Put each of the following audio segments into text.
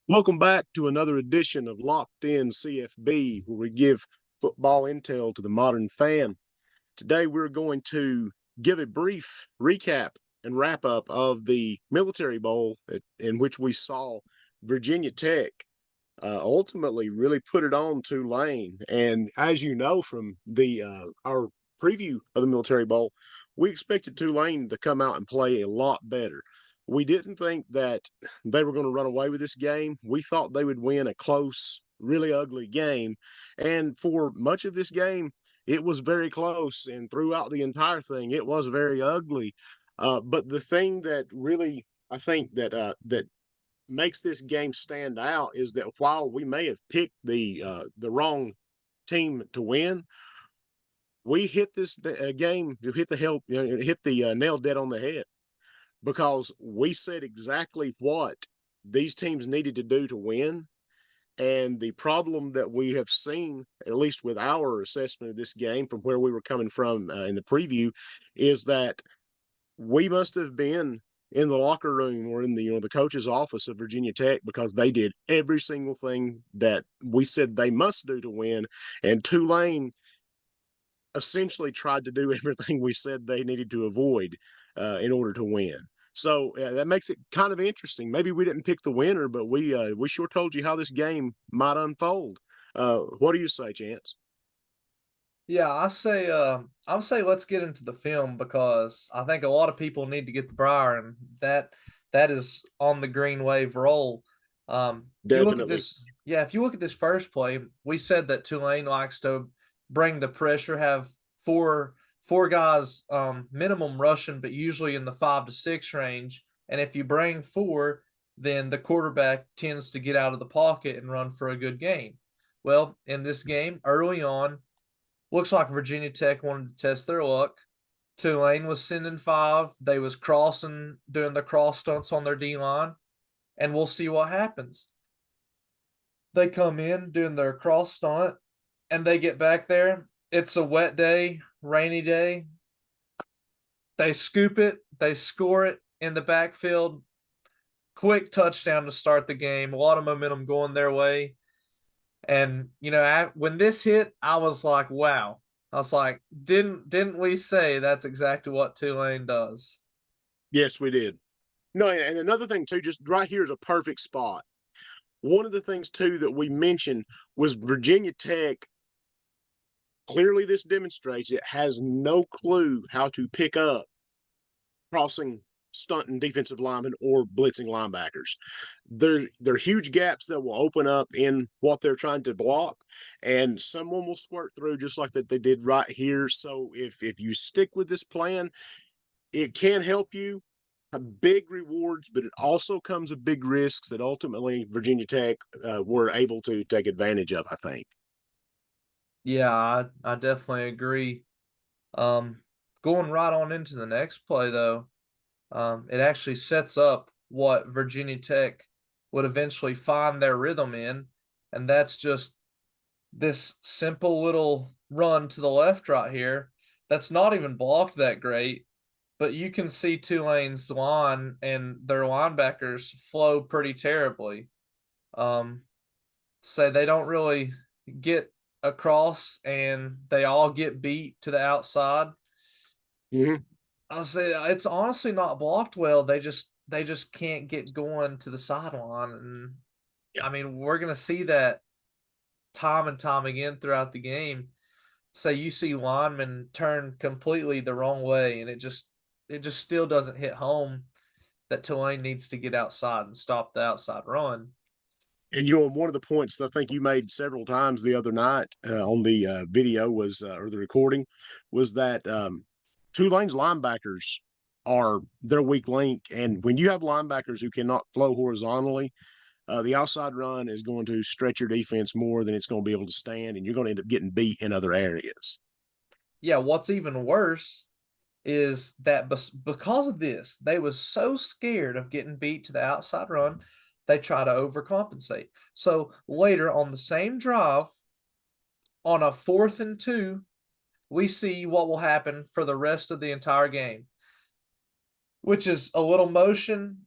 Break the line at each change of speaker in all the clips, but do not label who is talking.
Welcome back to another edition of Locked In CFB, where we give football intel to the modern fan. Today, we're going to give a brief recap and wrap up of the Military Bowl in which we saw Virginia Tech ultimately really put it on Tulane. And as you know from the our preview of the Military Bowl, we expected Tulane to come out and play a lot better. We didn't think that they were going to run away with this game. We thought they would win a close, really ugly game. And for much of this game, it was very close. And throughout the entire thing, it was very ugly. But the thing that really, I think that makes this game stand out is that while we may have picked the wrong team to win, we hit this game, hit the hit the nail dead on the head, because we said exactly what these teams needed to do to win. And the problem that we have seen, at least with our assessment of this game from where we were coming from in the preview, is that we must have been in the locker room or in the coach's office of Virginia Tech, because they did every single thing that we said they must do to win, and Tulane essentially tried to do everything we said they needed to avoid in order to win. So that makes it kind of interesting. Maybe we didn't pick the winner, but we sure told you how this game might unfold. What do you say, Chance?
Yeah, I say let's get into the film because I think a lot of people need to get the Briar, and that is on the green wave roll. If you look at
Definitely.
this, yeah, if you look at this first play, we said that Tulane likes to bring the pressure, have four guys minimum rushing, but usually in the 5 to 6 range. And if you bring four, then the quarterback tends to get out of the pocket and run for a good gain. Well, in this game, early on, looks like Virginia Tech wanted to test their luck. Tulane was sending five. They was crossing, doing the cross stunts on their D line, and we'll see what happens. They come in doing their cross stunt, and they get back there. It's a wet day, rainy day. They scoop it. They score it in the backfield. Quick touchdown to start the game. A lot of momentum going their way. And when this hit, I was like, "Wow!" I was like, "Didn't we say that's exactly what Tulane does?"
Yes, we did. No, and another thing too, just right here is a perfect spot. One of the things too that we mentioned was Virginia Tech. Clearly, this demonstrates it has no clue how to pick up crossing, stunting defensive linemen or blitzing linebackers. There are huge gaps that will open up in what they're trying to block, and someone will squirt through just like that they did right here. So if you stick with this plan, it can help you. Big rewards, but it also comes with big risks that ultimately Virginia Tech were able to take advantage of, I think.
Yeah, I definitely agree. Um, Going right on into the next play though, it actually sets up what Virginia Tech would eventually find their rhythm in, and that's just this simple little run to the left right here. That's not even blocked that great, but you can see Tulane's line and their linebackers flow pretty terribly. Um, Say they don't really get across, and they all get beat to the outside.
Mm-hmm.
I'll say it's honestly not blocked well. They just can't get going to the sideline, and
Yeah.
I mean we're gonna see that time and time again throughout the game. Say you see linemen turn completely the wrong way, and it just still doesn't hit home that Tulane needs to get outside and stop the outside run.
And one of the points that I think you made several times the other night on the video was, or the recording, was that Tulane's linebackers are their weak link. And when you have linebackers who cannot flow horizontally, the outside run is going to stretch your defense more than it's going to be able to stand, and you're going to end up getting beat in other areas.
Yeah, what's even worse is that because of this, they was so scared of getting beat to the outside run, they try to overcompensate. So later on the same drive, on a 4th and 2, we see what will happen for the rest of the entire game, which is a little motion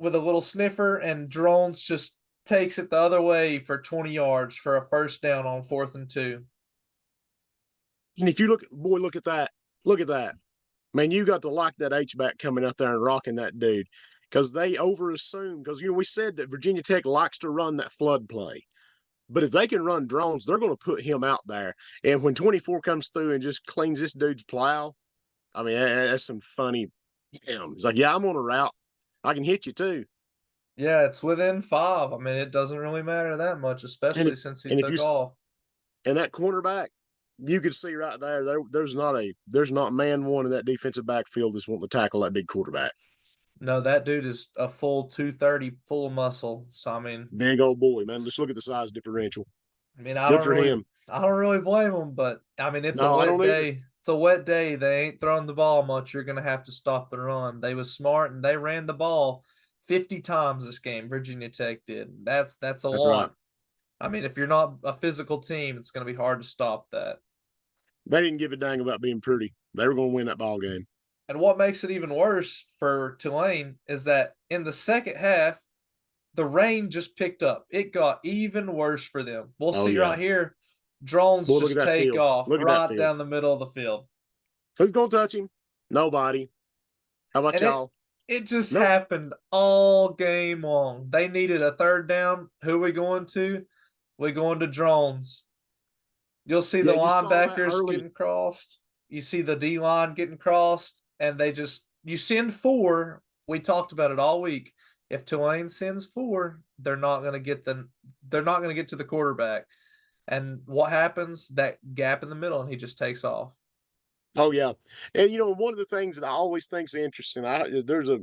with a little sniffer, and Drones just takes it the other way for 20 yards for a first down on 4th and 2.
And if you look, boy, look at that. Look at that. Man, you got to like that H-back coming out there and rocking that dude because they over-assume, because, we said that Virginia Tech likes to run that flood play. But if they can run Drones, they're going to put him out there. And when 24 comes through and just cleans this dude's plow, I mean, that's some funny. It's like, yeah, I'm on a route. I can hit you too.
Yeah, it's within 5. I mean, it doesn't really matter that much,
And
especially
it,
since he
and if you
took off.
and that cornerback, you could see right there's not man one in that defensive backfield that's wanting to tackle that big quarterback.
No, that dude is a full 230, full of muscle. So I mean,
Big old boy, man. Just look at the size differential.
I mean,
Good for him.
I don't really blame him, but I mean, it's a
No, I
wet
don't either.
day. It's a wet day. They ain't throwing the ball much. You're gonna have to stop the run. They was smart and they ran the ball 50 times this game. Virginia Tech did. That's a
That's
lot.
right.
I mean, if you're not a physical team, it's gonna be hard to stop that.
They didn't give a dang about being pretty. They were going to win that ball game.
And what makes it even worse for Tulane is that in the second half, the rain just picked up. It got even worse for them. We'll
Oh
see
yeah.
right here. Drones
Boy, look
just
at that
take
field.
off
Look at that
right
field.
down the middle of the field.
Who's going to touch him? Nobody. How about
And
y'all?
it just
Nope.
happened all game long. They needed a third down. Who we going to? We going to Drones. You'll see the
Yeah, you saw that
linebackers
early.
getting crossed. You see the D line getting crossed, and you send 4. We talked about it all week. If Tulane sends 4, they're not going to get to the quarterback. And what happens? That gap in the middle, and he just takes off.
Oh yeah, and one of the things that I always think's interesting. There's a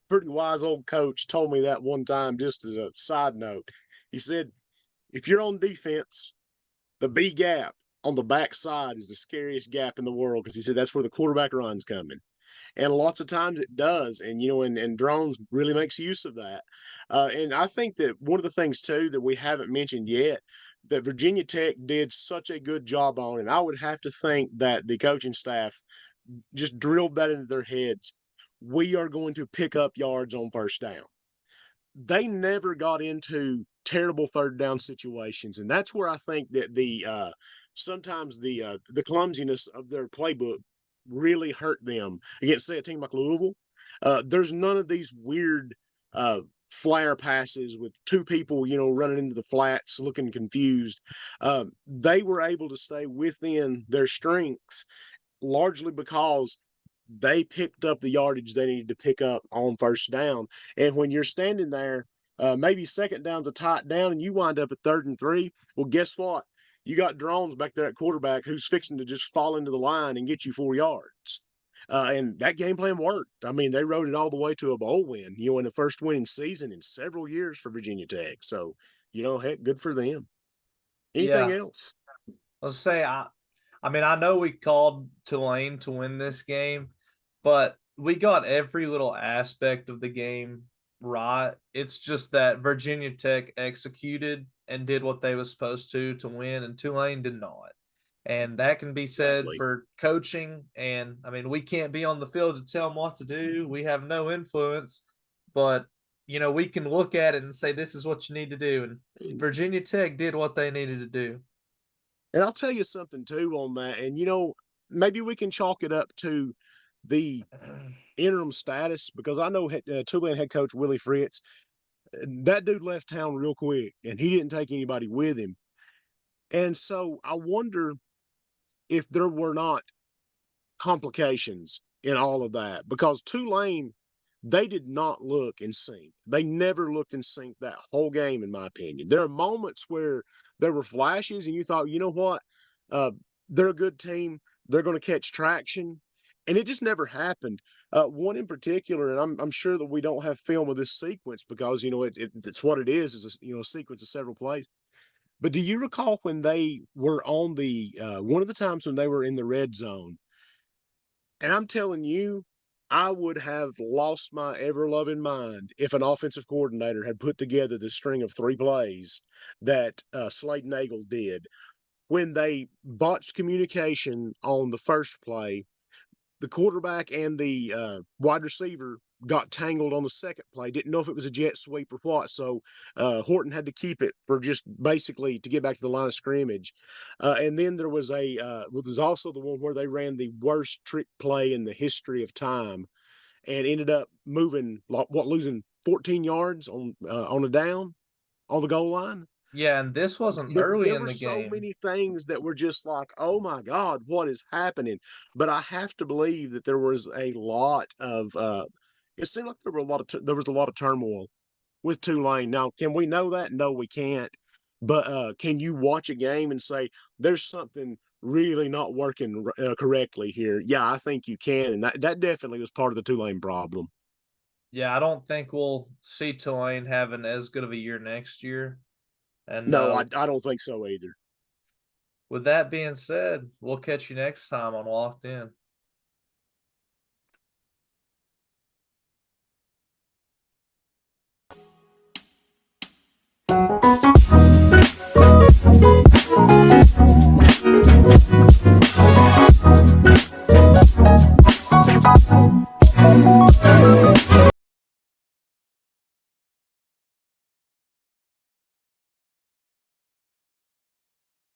pretty wise old coach told me that one time, just as a side note. He said, if you're on defense, the B gap on the backside is the scariest gap in the world because he said that's where the quarterback run's coming. And lots of times it does. And, and Drones really makes use of that. And I think that one of the things, too, that we haven't mentioned yet that Virginia Tech did such a good job on, and I would have to think that the coaching staff just drilled that into their heads. We are going to pick up yards on first down. They never got into terrible third down situations, and that's where I think that sometimes the clumsiness of their playbook really hurt them against, say, a team like Louisville. There's none of these weird flare passes with 2 people, running into the flats looking confused. They were able to stay within their strengths largely because they picked up the yardage they needed to pick up on first down. And when you're standing there, maybe second down's a tight down and you wind up at 3rd and 3. Well, guess what? You got Drones back there at quarterback who's fixing to just fall into the line and get you 4 yards. And that game plan worked. I mean, they rode it all the way to a bowl win, in the first winning season in several years for Virginia Tech. So, heck, good for them. Anything
Yeah,
else?
let's say I mean, I know we called Tulane to win this game, but we got every little aspect of the game right. It's just that Virginia Tech executed and did what they was supposed to win, and Tulane did not. And that can be said
Exactly.
for coaching. And I mean, we can't be on the field to tell them what to do. We have no influence, but we can look at it and say, this is what you need to do. And Virginia Tech did what they needed to do.
And I'll tell you something too on that. And maybe we can chalk it up to the interim status because I know Tulane head coach Willie Fritz. That dude left town real quick, and he didn't take anybody with him. And so I wonder if there were not complications in all of that because Tulane, they did not look in sync. They never looked in sync that whole game, in my opinion. There are moments where there were flashes, and you thought, you know what? They're a good team. They're going to catch traction. And it just never happened. One in particular, and I'm sure that we don't have film of this sequence because, it's what it is a sequence of several plays. But do you recall when they were on one of the times when they were in the red zone? And I'm telling you, I would have lost my ever loving mind if an offensive coordinator had put together the string of 3 plays that Slade Nagel did. When they botched communication on the first play, the quarterback and the wide receiver got tangled on the second play, didn't know if it was a jet sweep or what. So Horton had to keep it for just basically to get back to the line of scrimmage. And then there was there's also the one where they ran the worst trick play in the history of time and ended up losing 14 yards on a down on the goal line.
Yeah, and this wasn't early
There
in
were
the
so
game.
many things that were just like, oh my God, what is happening? But I have to believe that there was a lot of it seemed like there was a lot of turmoil with Tulane. Now, can we know that? No, we can't. But can you watch a game and say there's something really not working correctly here? Yeah, I think you can, and that definitely was part of the Tulane problem.
Yeah, I don't think we'll see Tulane having as good of a year next year. And
No, I don't think so either.
with that being said, we'll catch you next time on Locked In.